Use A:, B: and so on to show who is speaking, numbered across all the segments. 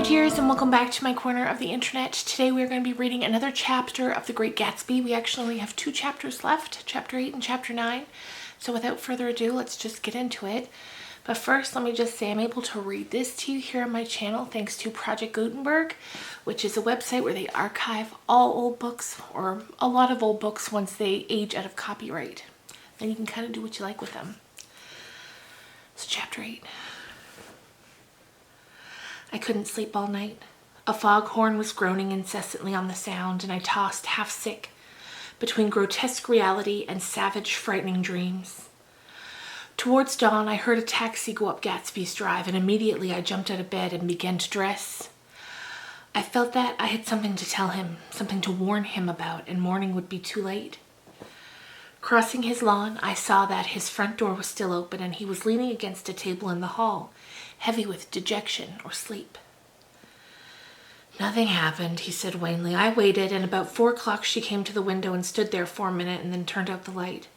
A: dears, and welcome back to my corner of the internet. Today we are going to be reading another chapter of The Great Gatsby. We actually only have 2 chapters left, chapter 8 and chapter 9. So without further ado, let's just get into it. But first, let me just say I'm able to read this to you here on my channel thanks to Project Gutenberg, which is a website where they archive all old books, or a lot of old books, once they age out of copyright. Then you can kind of do what you like with them. So chapter 8. I couldn't sleep all night. A foghorn was groaning incessantly on the sound, and I tossed half sick between grotesque reality and savage, frightening dreams. Towards dawn, I heard a taxi go up Gatsby's Drive, and immediately I jumped out of bed and began to dress. I felt that I had something to tell him, something to warn him about, and morning would be too late. Crossing his lawn, I saw that his front door was still open, and he was leaning against a table in the hall, heavy with dejection or sleep. Nothing happened, he said wanly. I waited, and about 4 o'clock she came to the window and stood there for a minute and then turned out the light.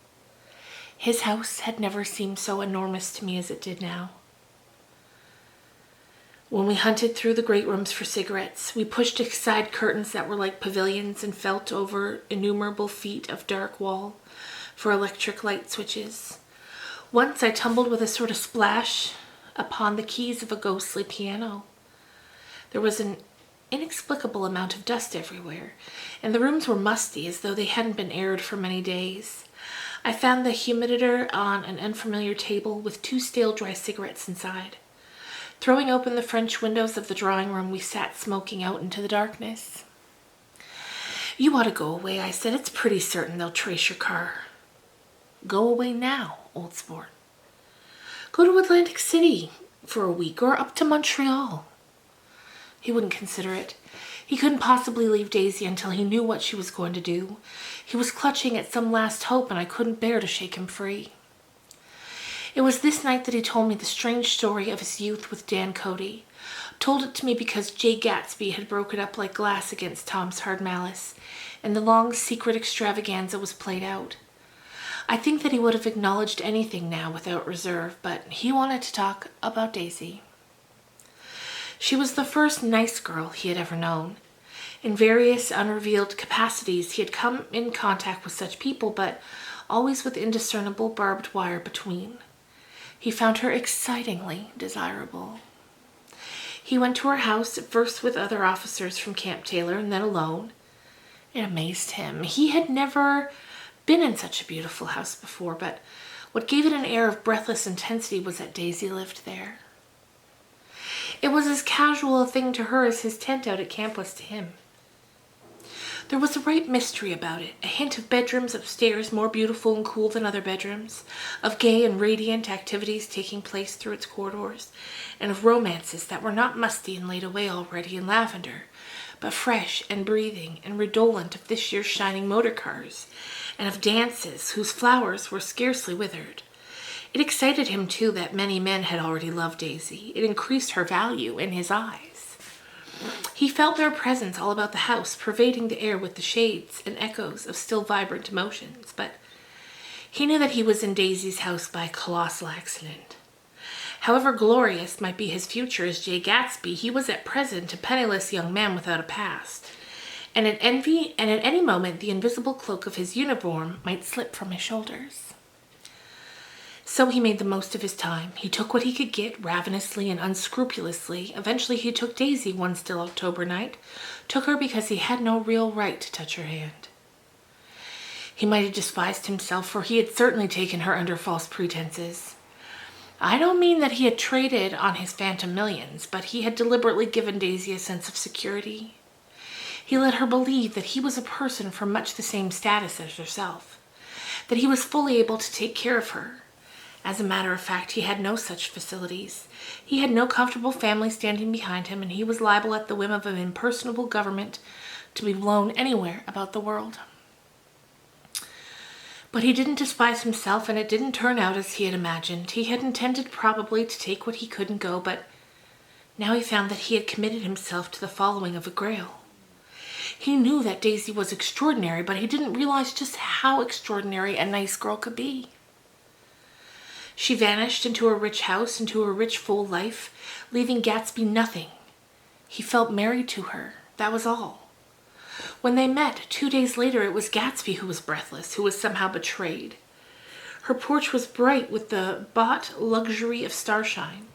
A: His house had never seemed so enormous to me as it did now. When we hunted through the great rooms for cigarettes, we pushed aside curtains that were like pavilions and felt over innumerable feet of dark wall for electric light switches. Once I tumbled with a sort of splash upon the keys of a ghostly piano. There was an inexplicable amount of dust everywhere, and the rooms were musty as though they hadn't been aired for many days. I found the humiditor on an unfamiliar table with 2 stale dry cigarettes inside. Throwing open the French windows of the drawing room, we sat smoking out into the darkness. You ought to go away, I said. It's pretty certain they'll trace your car. Go away now, old sport. Go to Atlantic City for a week, or up to Montreal. He wouldn't consider it. He couldn't possibly leave Daisy until he knew what she was going to do. He was clutching at some last hope, and I couldn't bear to shake him free. It was this night that he told me the strange story of his youth with Dan Cody. Told it to me because Jay Gatsby had broken up like glass against Tom's hard malice, and the long secret extravaganza was played out. I think that he would have acknowledged anything now without reserve, but he wanted to talk about Daisy. She was the first nice girl he had ever known. In various unrevealed capacities, he had come in contact with such people, but always with indiscernible barbed wire between. He found her excitingly desirable. He went to her house, at first with other officers from Camp Taylor, and then alone. It amazed him. He had never been in such a beautiful house before, but what gave it an air of breathless intensity was that Daisy lived there. It was as casual a thing to her as his tent out at camp was to him. There was a right mystery about it, a hint of bedrooms upstairs more beautiful and cool than other bedrooms, of gay and radiant activities taking place through its corridors, and of romances that were not musty and laid away already in lavender, but fresh and breathing and redolent of this year's shining motor cars, and of dances whose flowers were scarcely withered. It excited him, too, that many men had already loved Daisy. It increased her value in his eyes. He felt their presence all about the house, pervading the air with the shades and echoes of still vibrant emotions, but he knew that he was in Daisy's house by a colossal accident. However glorious might be his future as Jay Gatsby, he was at present a penniless young man without a past, and at any moment the invisible cloak of his uniform might slip from his shoulders. So he made the most of his time. He took what he could get ravenously and unscrupulously. Eventually he took Daisy one still October night, took her because he had no real right to touch her hand. He might have despised himself, for he had certainly taken her under false pretenses. I don't mean that he had traded on his phantom millions, but he had deliberately given Daisy a sense of security. He let her believe that he was a person from much the same status as herself, that he was fully able to take care of her. As a matter of fact, he had no such facilities. He had no comfortable family standing behind him, and he was liable at the whim of an impersonable government to be blown anywhere about the world. But he didn't despise himself, and it didn't turn out as he had imagined. He had intended probably to take what he could and go, but now he found that he had committed himself to the following of a grail. He knew that Daisy was extraordinary, but he didn't realize just how extraordinary a nice girl could be. She vanished into a rich house, into a rich, full life, leaving Gatsby nothing, He felt married to her. That was all. When they met 2 days later, it was Gatsby who was breathless, who was somehow betrayed. Her porch was bright with the bought luxury of starshine.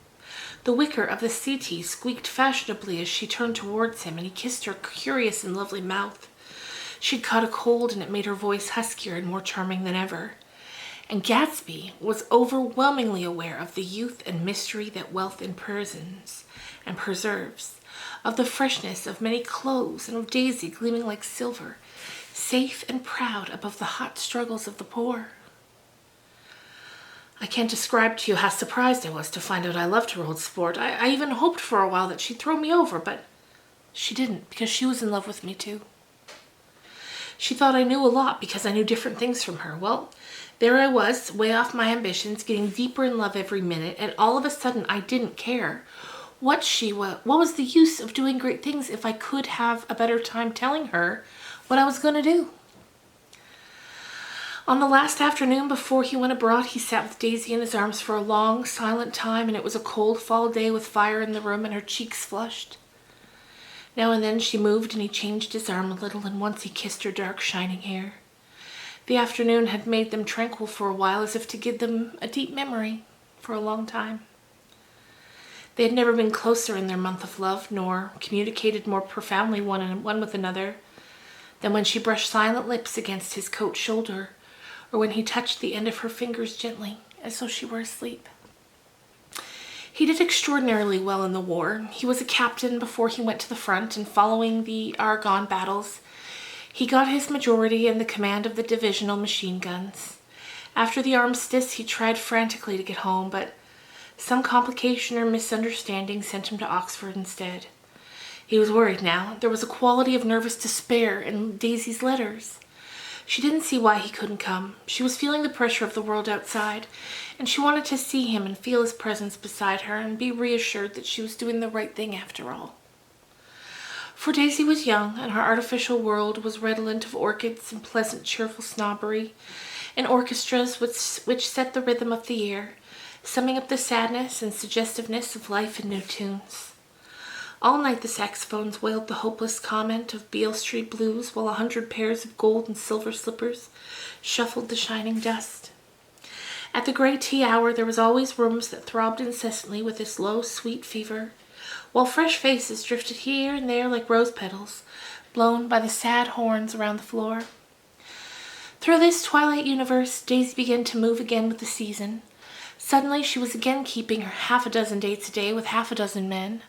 A: The wicker of the settee squeaked fashionably as she turned towards him, and he kissed her curious and lovely mouth. She'd caught a cold, and it made her voice huskier and more charming than ever. And Gatsby was overwhelmingly aware of the youth and mystery that wealth imprisons and preserves, of the freshness of many clothes and of Daisy gleaming like silver, safe and proud above the hot struggles of the poor. I can't describe to you how surprised I was to find out I loved her old sport. I even hoped for a while that she'd throw me over, but she didn't, because she was in love with me too. She thought I knew a lot because I knew different things from her. Well, there I was, way off my ambitions, getting deeper in love every minute, and all of a sudden I didn't care what was the use of doing great things if I could have a better time telling her what I was going to do. On the last afternoon before he went abroad, he sat with Daisy in his arms for a long, silent time, and it was a cold fall day with fire in the room and her cheeks flushed. Now and then she moved and he changed his arm a little, and once he kissed her dark, shining hair. The afternoon had made them tranquil for a while, as if to give them a deep memory for a long time. They had never been closer in their month of love, nor communicated more profoundly one with another than when she brushed silent lips against his coat shoulder, or when he touched the end of her fingers gently, as though she were asleep. He did extraordinarily well in the war. He was a captain before he went to the front, and following the Argonne battles, he got his majority in the command of the divisional machine guns. After the armistice, he tried frantically to get home, but some complication or misunderstanding sent him to Oxford instead. He was worried now. There was a quality of nervous despair in Daisy's letters. She didn't see why he couldn't come. She was feeling the pressure of the world outside, and she wanted to see him and feel his presence beside her and be reassured that she was doing the right thing after all. For Daisy was young, and her artificial world was redolent of orchids and pleasant, cheerful snobbery, and orchestras which set the rhythm of the air, summing up the sadness and suggestiveness of life in new tunes. All night the saxophones wailed the hopeless comment of Beale Street blues, while 100 pairs of gold and silver slippers shuffled the shining dust. At the grey tea hour there was always rooms that throbbed incessantly with this low, sweet fever, while fresh faces drifted here and there like rose petals, blown by the sad horns around the floor. Through this twilight universe, Daisy began to move again with the season. Suddenly she was again keeping her 6 dates a day with 6 men,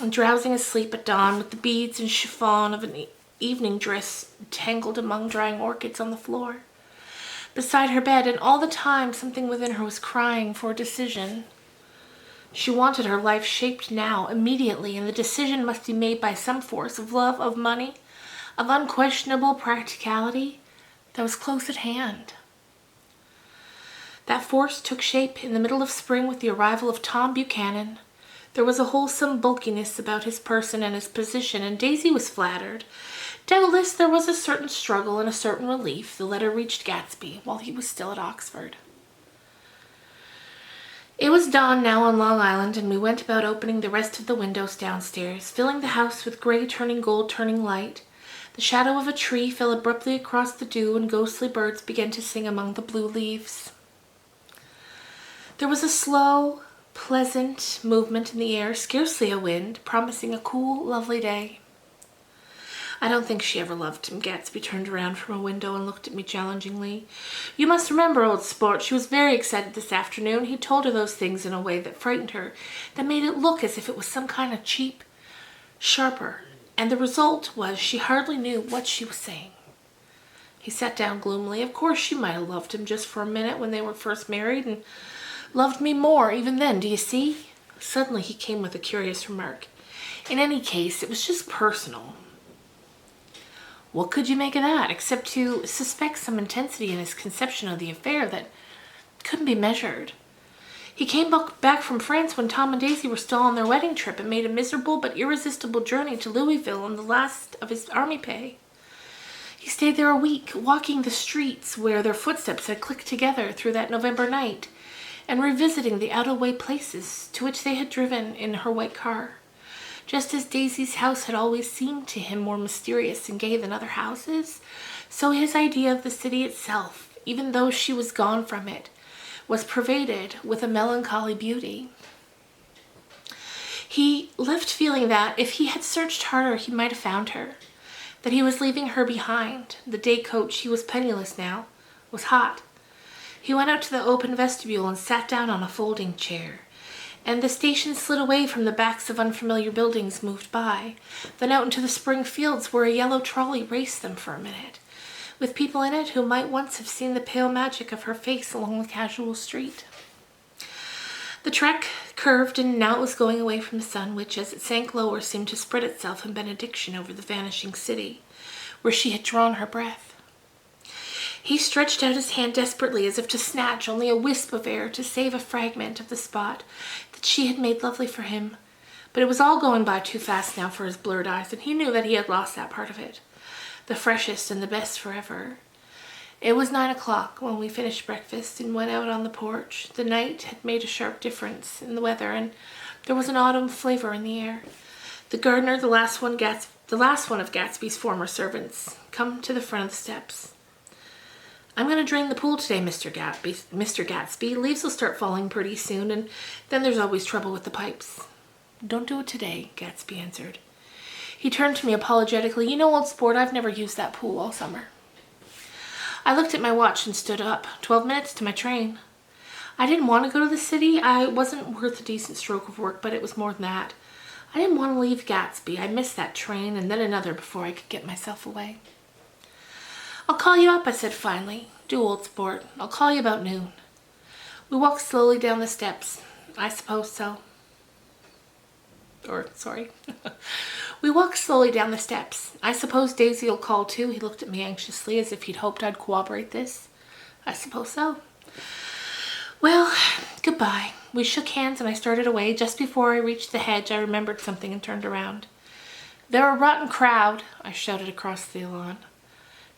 A: and drowsing asleep at dawn with the beads and chiffon of an evening dress tangled among drying orchids on the floor beside her bed, and all the time something within her was crying for a decision. She wanted her life shaped now, immediately, and the decision must be made by some force of love, of money, of unquestionable practicality that was close at hand. That force took shape in the middle of spring with the arrival of Tom Buchanan. There was a wholesome bulkiness about his person and his position, and Daisy was flattered. Doubtless there was a certain struggle and a certain relief. The letter reached Gatsby while he was still at Oxford. It was dawn now on Long Island, and we went about opening the rest of the windows downstairs, filling the house with gray turning gold turning light. The shadow of a tree fell abruptly across the dew, and ghostly birds began to sing among the blue leaves. There was a slow, pleasant movement in the air, scarcely a wind, promising a cool, lovely day. I don't think she ever loved him. Gatsby turned around from a window and looked at me challengingly. You must remember, old sport, she was very excited this afternoon. He told her those things in a way that frightened her, that made it look as if it was some kind of cheap sharper, and the result was she hardly knew what she was saying. He sat down gloomily. Of course she might have loved him just for a minute when they were first married, and loved me more even then, do you see? Suddenly he came with a curious remark. In any case, it was just personal. What could you make of that, except to suspect some intensity in his conception of the affair that couldn't be measured? He came back from France when Tom and Daisy were still on their wedding trip, and made a miserable but irresistible journey to Louisville on the last of his army pay. He stayed there a week, walking the streets where their footsteps had clicked together through that November night, and revisiting the out-of-the-way places to which they had driven in her white car. Just as Daisy's house had always seemed to him more mysterious and gay than other houses, so his idea of the city itself, even though she was gone from it, was pervaded with a melancholy beauty. He left feeling that if he had searched harder, he might have found her, that he was leaving her behind. The day coach, he was penniless now, was hot. He went out to the open vestibule and sat down on a folding chair, and the station slid away from the backs of unfamiliar buildings moved by, then out into the spring fields where a yellow trolley raced them for a minute, with people in it who might once have seen the pale magic of her face along the casual street. The trek curved, and now it was going away from the sun, which, as it sank lower, seemed to spread itself in benediction over the vanishing city, where she had drawn her breath. He stretched out his hand desperately, as if to snatch only a wisp of air to save a fragment of the spot that she had made lovely for him. But it was all going by too fast now for his blurred eyes, and he knew that he had lost that part of it, the freshest and the best forever. It was 9 o'clock when we finished breakfast and went out on the porch. The night had made a sharp difference in the weather, and there was an autumn flavor in the air. The gardener, the last one of Gatsby's former servants, come to the front of the steps. "I'm going to drain the pool today, Mr. Gatsby. Leaves will start falling pretty soon, and then there's always trouble with the pipes." "Don't do it today," Gatsby answered. He turned to me apologetically. "You know, old sport, I've never used that pool all summer." I looked at my watch and stood up. 12 minutes to my train. I didn't want to go to the city. I wasn't worth a decent stroke of work, but it was more than that. I didn't want to leave Gatsby. I missed that train and then another before I could get myself away. "I'll call you up," I said finally. "Do, old sport. I'll call you about noon." We walked slowly down the steps. "I suppose so." We walked slowly down the steps. "I suppose Daisy'll call too." He looked at me anxiously, as if he'd hoped I'd corroborate this. "I suppose so." "Well, goodbye." We shook hands and I started away. Just before I reached the hedge, I remembered something and turned around. "They're a rotten crowd," I shouted across the lawn.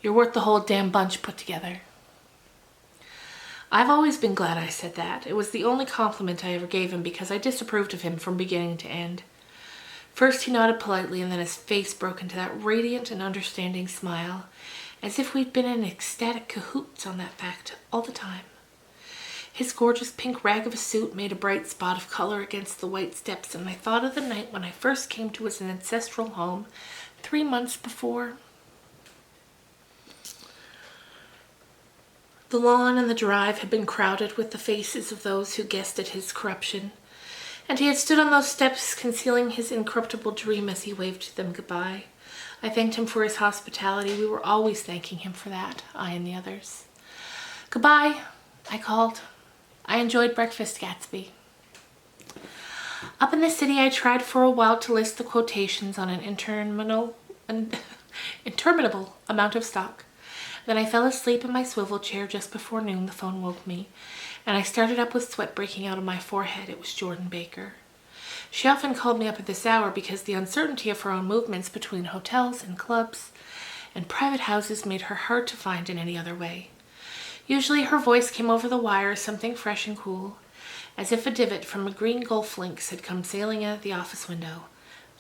A: "You're worth the whole damn bunch put together." I've always been glad I said that. It was the only compliment I ever gave him, because I disapproved of him from beginning to end. First he nodded politely, and then his face broke into that radiant and understanding smile, as if we'd been in ecstatic cahoots on that fact all the time. His gorgeous pink rag of a suit made a bright spot of color against the white steps, and I thought of the night when I first came to his ancestral home 3 months before. The lawn and the drive had been crowded with the faces of those who guessed at his corruption, and he had stood on those steps concealing his incorruptible dream as he waved them goodbye. I thanked him for his hospitality. We were always thanking him for that, I and the others. "Goodbye," I called. "I enjoyed breakfast, Gatsby." Up in the city, I tried for a while to list the quotations on an interminable amount of stock. Then I fell asleep in my swivel chair just before noon. The phone woke me, and I started up with sweat breaking out of my forehead. It was Jordan Baker. She often called me up at this hour because the uncertainty of her own movements between hotels and clubs and private houses made her hard to find in any other way. Usually her voice came over the wire, something fresh and cool, as if a divot from a green golf links had come sailing in at the office window.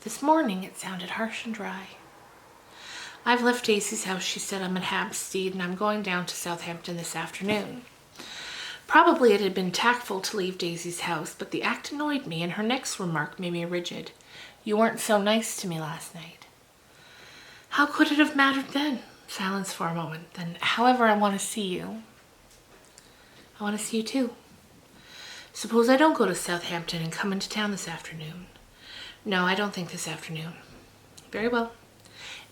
A: This morning it sounded harsh and dry. "I've left Daisy's house," she said. "I'm at Hampstead, and I'm going down to Southampton this afternoon." Probably it had been tactful to leave Daisy's house, but the act annoyed me, and her next remark made me rigid. "You weren't so nice to me last night." How could it have mattered then? Silence for a moment. Then, "However, I want to see you." "I want to see you too." "Suppose I don't go to Southampton and come into town this afternoon?" "No, I don't think this afternoon." "Very well.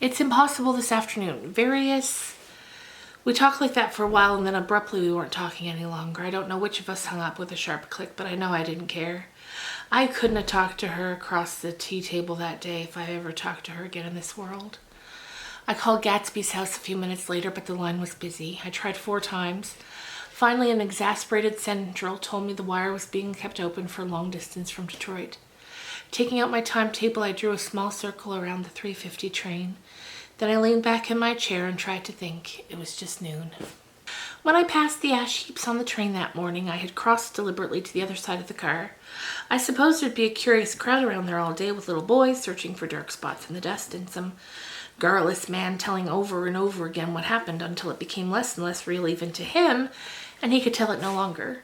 A: It's impossible this afternoon. We talked like that for a while, and then abruptly we weren't talking any longer. I don't know which of us hung up with a sharp click, but I know I didn't care. I couldn't have talked to her across the tea table that day if I ever talked to her again in this world. I called Gatsby's house a few minutes later, but the line was busy. I tried 4 times. Finally, an exasperated central told me the wire was being kept open for long distance from Detroit. Taking out my timetable, I drew a small circle around the 3:50 train. Then I leaned back in my chair and tried to think. It was just noon. When I passed the ash heaps on the train that morning, I had crossed deliberately to the other side of the car. I supposed there'd be a curious crowd around there all day with little boys searching for dark spots in the dust and some garrulous man telling over and over again what happened until it became less and less real even to him, and he could tell it no longer.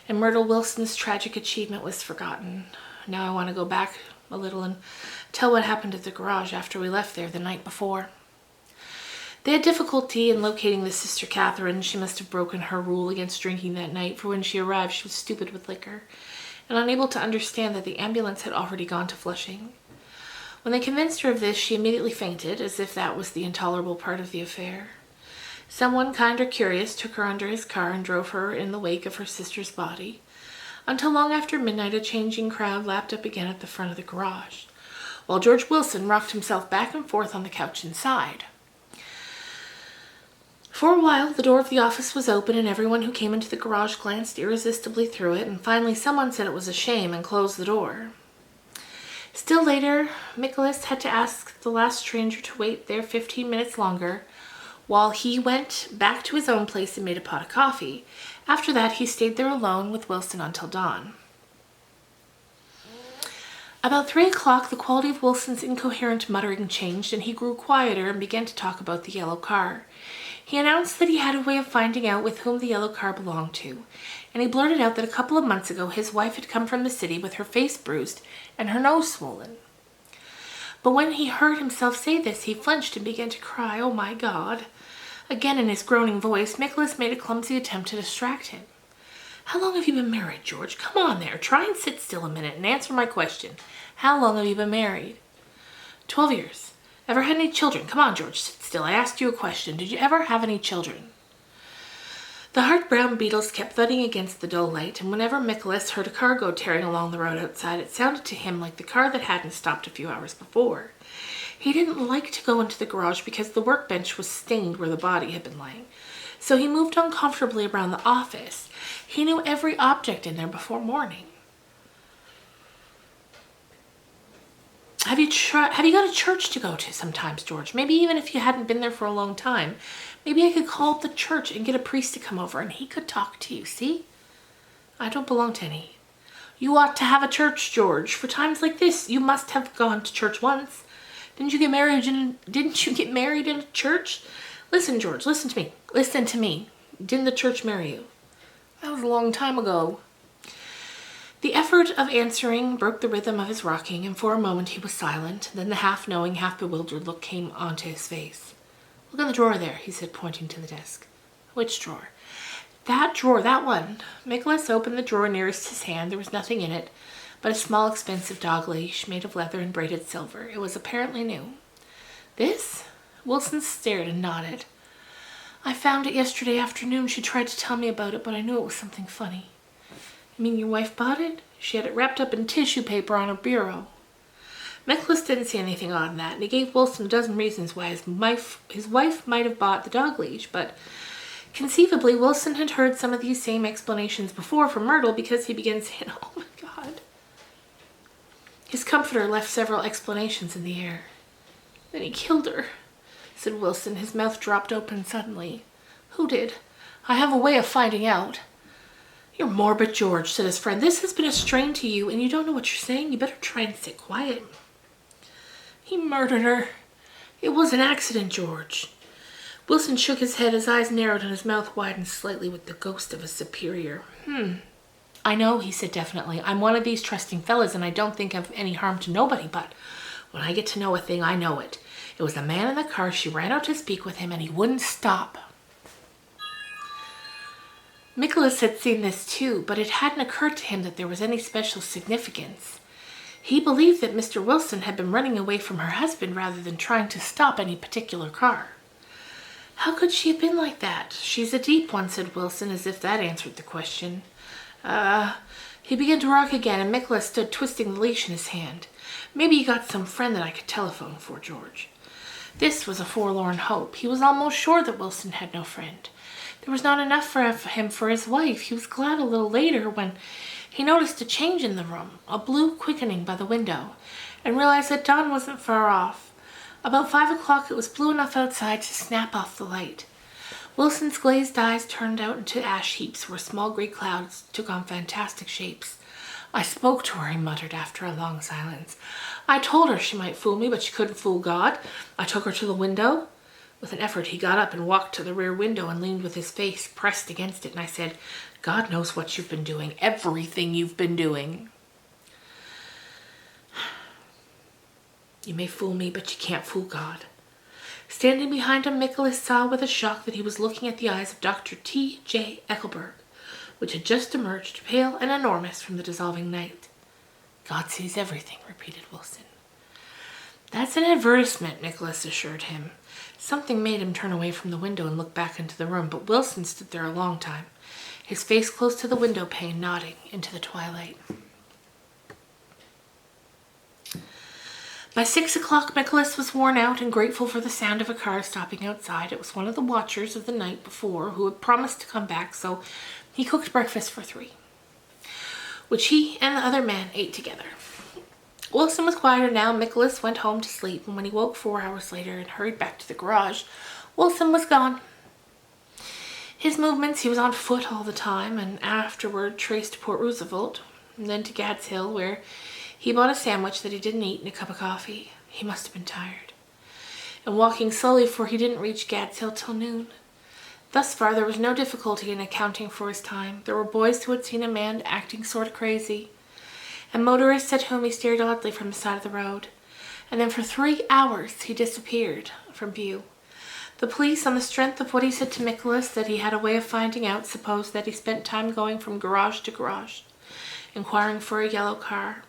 A: And Myrtle Wilson's tragic achievement was forgotten. Now I want to go back a little and tell what happened at the garage after we left there the night before. They had difficulty in locating the Sister Catherine. She must have broken her rule against drinking that night, for when she arrived she was stupid with liquor and unable to understand that the ambulance had already gone to Flushing. When they convinced her of this, she immediately fainted, as if that was the intolerable part of the affair. Someone kind or curious took her under his car and drove her in the wake of her sister's body. Until long after midnight, a changing crowd lapped up again at the front of the garage, while George Wilson rocked himself back and forth on the couch inside. For a while, the door of the office was open, and everyone who came into the garage glanced irresistibly through it, and finally someone said it was a shame and closed the door. Still later, Nicholas had to ask the last stranger to wait there 15 minutes longer while he went back to his own place and made a pot of coffee. After that, he stayed there alone with Wilson until dawn. About 3 o'clock, the quality of Wilson's incoherent muttering changed, and he grew quieter and began to talk about the yellow car. He announced that he had a way of finding out with whom the yellow car belonged to, and he blurted out that a couple of months ago his wife had come from the city with her face bruised and her nose swollen. But when he heard himself say this, he flinched and began to cry, "Oh my God." Again in his groaning voice, Nicholas made a clumsy attempt to distract him. "How long have you been married, George? Come on there, try and sit still a minute and answer my question. How long have you been married?" 12 years. Ever had any children? Come on, George, sit still. I asked you a question. Did you ever have any children? The hard brown beetles kept thudding against the dull light, and whenever Nicholas heard a car go tearing along the road outside, it sounded to him like the car that hadn't stopped a few hours before. He didn't like to go into the garage because the workbench was stained where the body had been lying, so he moved uncomfortably around the office. He knew every object in there before morning. Have you got a church to go to sometimes, George? Maybe even if you hadn't been there for a long time. Maybe I could call up the church and get a priest to come over and he could talk to you, see? I don't belong to any. You ought to have a church, George. For times like this, you must have gone to church once. Didn't you get married in a church? Listen, George, listen to me. Listen to me. Didn't the church marry you? That was a long time ago. The effort of answering broke the rhythm of his rocking, and for a moment he was silent. Then the half-knowing, half-bewildered look came onto his face. "Look in the drawer there," he said, pointing to the desk. "Which drawer?" "That drawer, that one." Nicholas opened the drawer nearest his hand. There was nothing in it but a small, expensive dog leash made of leather and braided silver. It was apparently new. "This?" Wilson stared and nodded. "I found it yesterday afternoon. She tried to tell me about it, but I knew it was something funny." "You mean your wife bought it?" "She had it wrapped up in tissue paper on her bureau." Nicholas didn't see anything odd in that, and he gave Wilson a dozen reasons why his wife might have bought the dog leash, but conceivably Wilson had heard some of these same explanations before from Myrtle, because he began saying, "Oh my God." His comforter left several explanations in the air. "Then he killed her," said Wilson. His mouth dropped open suddenly. "Who did? I have a way of finding out." "You're morbid, George," said his friend. "This has been a strain to you, and you don't know what you're saying. You better try and sit quiet." "He murdered her. It was an accident, George." Wilson shook his head, his eyes narrowed, and his mouth widened slightly with the ghost of a superior. "I know," he said definitely. "I'm one of these trusting fellas, and I don't think of any harm to nobody, but when I get to know a thing, I know it. It was the man in the car. She ran out to speak with him, and he wouldn't stop." Nicholas had seen this too, but it hadn't occurred to him that there was any special significance. He believed that Mr. Wilson had been running away from her husband rather than trying to stop any particular car. "How could she have been like that? She's a deep one," said Wilson, as if that answered the question. He began to rock again, and Nicholas stood twisting the leash in his hand. "Maybe you got some friend that I could telephone for, George." This was a forlorn hope. He was almost sure that Wilson had no friend. There was not enough for him for his wife. He was glad a little later when he noticed a change in the room, a blue quickening by the window, and realized that dawn wasn't far off. About 5 o'clock, it was blue enough outside to snap off the light. Wilson's glazed eyes turned out into ash heaps where small gray clouds took on fantastic shapes. I spoke to her, he muttered after a long silence. I told her she might fool me, but she couldn't fool God. I took her to the window. With an effort, he got up and walked to the rear window and leaned with his face pressed against it, and I said, God knows what you've been doing, everything you've been doing. You may fool me, but you can't fool God. Standing behind him, Nicholas saw with a shock that he was looking at the eyes of Dr. T.J. Eckelberg, which had just emerged, pale and enormous, from the dissolving night. God sees everything, repeated Wilson. That's an advertisement, Nicholas assured him. Something made him turn away from the window and look back into the room, but Wilson stood there a long time, his face close to the window pane, nodding into the twilight. By 6 o'clock, Nicholas was worn out and grateful for the sound of a car stopping outside. It was one of the watchers of the night before who had promised to come back, so he cooked breakfast for 3, which he and the other man ate together. Wilson was quieter now. Nicholas went home to sleep, and when he woke 4 hours later and hurried back to the garage, Wilson was gone. His movements, he was on foot all the time, and afterward traced to Port Roosevelt, and then to Gad's Hill, where he bought a sandwich that he didn't eat and a cup of coffee. He must have been tired. And walking slowly, for he didn't reach Gad's Hill till noon. Thus far, there was no difficulty in accounting for his time. There were boys who had seen a man acting sort of crazy, and motorists at whom he stared oddly from the side of the road. And then for 3 hours, he disappeared from view. The police, on the strength of what he said to Nicholas, that he had a way of finding out, supposed that he spent time going from garage to garage, inquiring for a yellow car.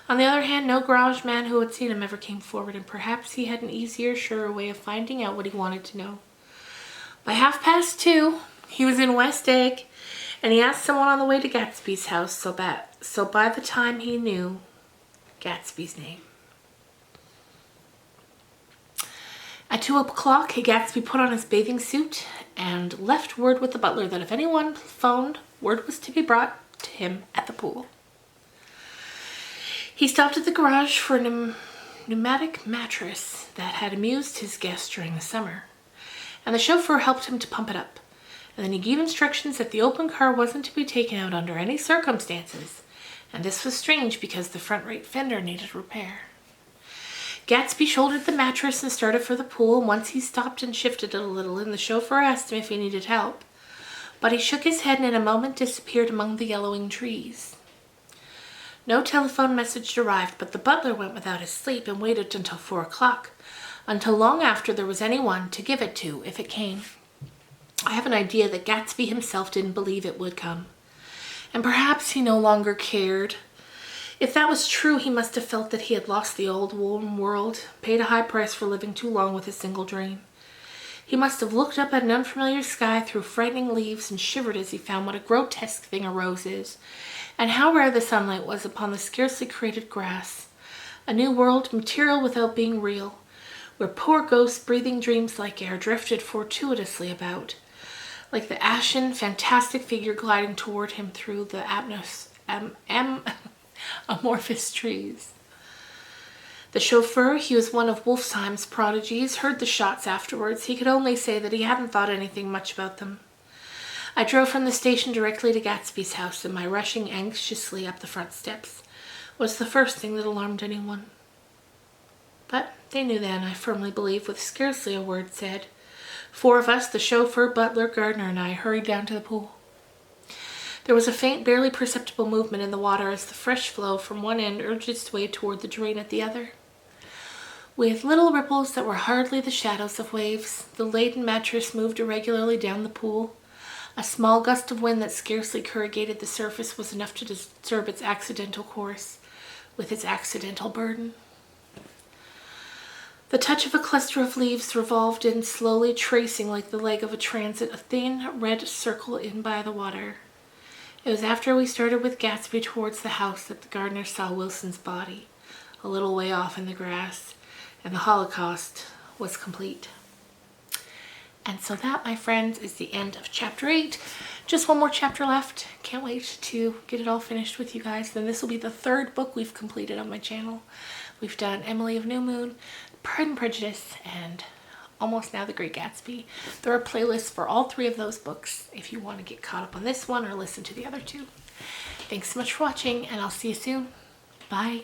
A: On the other hand, no garage man who had seen him ever came forward, and perhaps he had an easier, surer way of finding out what he wanted to know. By 2:30, he was in West Egg, and he asked someone on the way to Gatsby's house, so by the time he knew Gatsby's name. At 2 o'clock, Gatsby put on his bathing suit and left word with the butler that if anyone phoned, word was to be brought to him at the pool. He stopped at the garage for a pneumatic mattress that had amused his guests during the summer, and the chauffeur helped him to pump it up. And then he gave instructions that the open car wasn't to be taken out under any circumstances, and this was strange because the front right fender needed repair. Gatsby shouldered the mattress and started for the pool, and once he stopped and shifted it a little, and the chauffeur asked him if he needed help. But he shook his head and in a moment disappeared among the yellowing trees. No telephone message arrived, but the butler went without his sleep and waited until 4 o'clock, until long after there was anyone to give it to if it came. I have an idea that Gatsby himself didn't believe it would come, and perhaps he no longer cared. If that was true, he must have felt that he had lost the old warm world, paid a high price for living too long with a single dream. He must have looked up at an unfamiliar sky through frightening leaves and shivered as he found what a grotesque thing a rose is, and how rare the sunlight was upon the scarcely created grass. A new world, material without being real, where poor ghosts breathing dreams like air drifted fortuitously about, like the ashen, fantastic figure gliding toward him through the amorphous trees. The chauffeur, he was one of Wolfsheim's prodigies, heard the shots afterwards. He could only say that he hadn't thought anything much about them. I drove from the station directly to Gatsby's house, and my rushing anxiously up the front steps was the first thing that alarmed anyone. But they knew then, I firmly believe, with scarcely a word said. 4 of us, the chauffeur, butler, gardener, and I, hurried down to the pool. There was a faint, barely perceptible movement in the water as the fresh flow from one end urged its way toward the drain at the other. With little ripples that were hardly the shadows of waves, the laden mattress moved irregularly down the pool. A small gust of wind that scarcely corrugated the surface was enough to disturb its accidental course, with its accidental burden. The touch of a cluster of leaves revolved in, slowly tracing like the leg of a transit, a thin red circle in by the water. It was after we started with Gatsby towards the house that the gardener saw Wilson's body, a little way off in the grass, and the Holocaust was complete. And so that, my friends, is the end of chapter 8. Just one more chapter left. Can't wait to get it all finished with you guys. Then this will be the 3rd book we've completed on my channel. We've done Emily of New Moon, Pride and Prejudice, and Almost Now, The Great Gatsby. There are playlists for all 3 of those books if you want to get caught up on this one or listen to the other 2. Thanks so much for watching, and I'll see you soon. Bye.